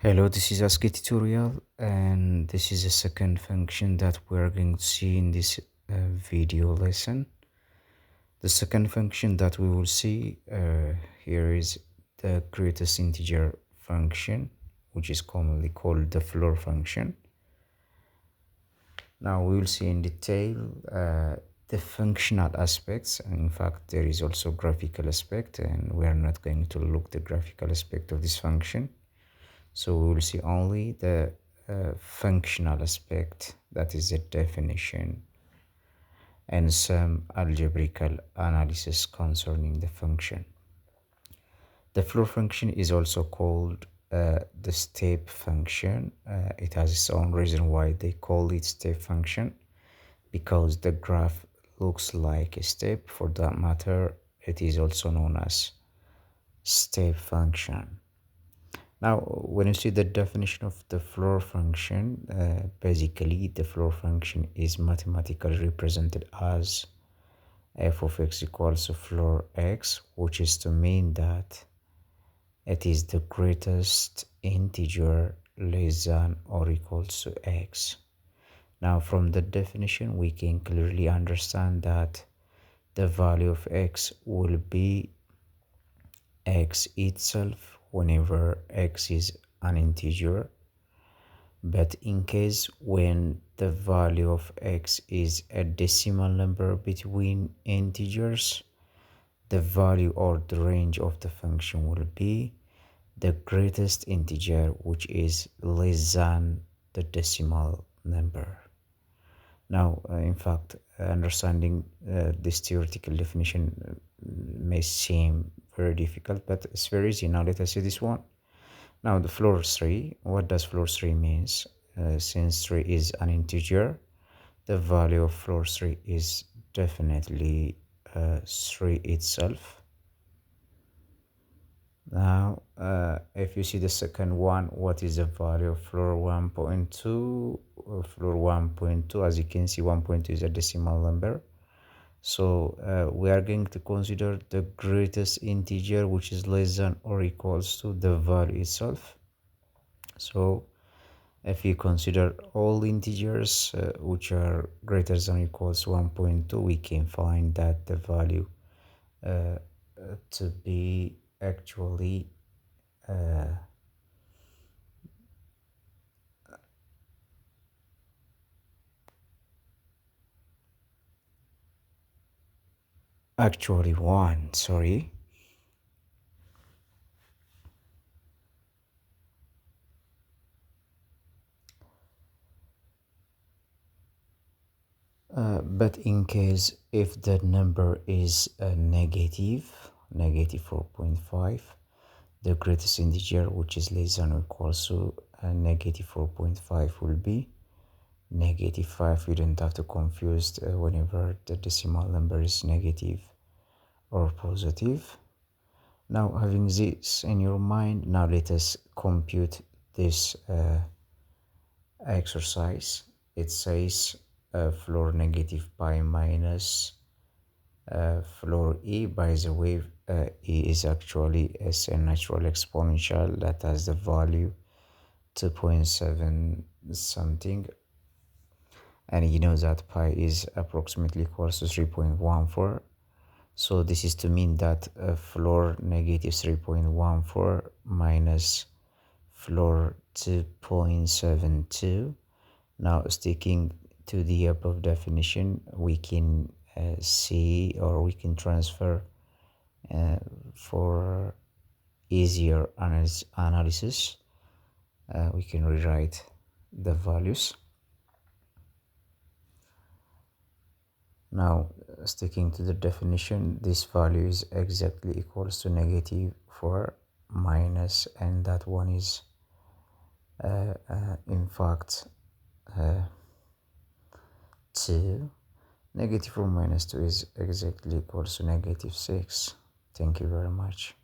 Hello, this is ASCII tutorial, and this is the second function that we're going to see in this video lesson. The second function that we will see here is the greatest integer function, which is commonly called the floor function. Now we will see in detail the functional aspects, and in fact there is also graphical aspect, and we are not going to look the graphical aspect of this function. So we will see only the functional aspect, that is the definition, and some algebraical analysis concerning the function. The floor function is also called the step function. It has its own reason why they call it step function, because the graph looks like a step. For that matter, it is also known as step function. Now, when you see the definition of the floor function, basically the floor function is mathematically represented as f of x equals to floor x, which is to mean that it is the greatest integer less than or equals to x. Now, from the definition, we can clearly understand that the value of x will be x itself whenever x is an integer, but in case when the value of x is a decimal number between integers, the value or the range of the function will be the greatest integer, which is less than the decimal number. Now, in fact, understanding this theoretical definition may seem very difficult, but it's very easy. Now let us see this one. Now the floor 3, what does floor 3 means? Since 3 is an integer, the value of floor 3 is definitely 3 itself. Now if you see the second one, what is the value of floor 1.2? Floor 1.2, as you can see, 1.2 is a decimal number. So we are going to consider the greatest integer, which is less than or equals to the value itself. So if you consider all integers which are greater than or equals to 1.2, we can find that the value to be actually actually 1, sorry. But in case if the number is negative 4.5, the greatest integer, which is less than or equals to negative 4.5, will be negative 5. You don't have to confuse whenever the decimal number is negative or positive. Now, having this in your mind, now let us compute this exercise. It says floor negative pi minus floor e. By the way, e is actually a natural exponential that has the value 2.7 something, and you know that pi is approximately equals to 3.14. So this is to mean that floor negative 3.14 minus floor 2.72. Now, sticking to the above definition, we can see, or we can transfer for easier analysis. We can rewrite the values. Now, sticking to the definition, this value is exactly equals to negative 4 minus, and that one is in fact 2. Negative 4 minus 2 is exactly equals to negative 6. Thank you very much.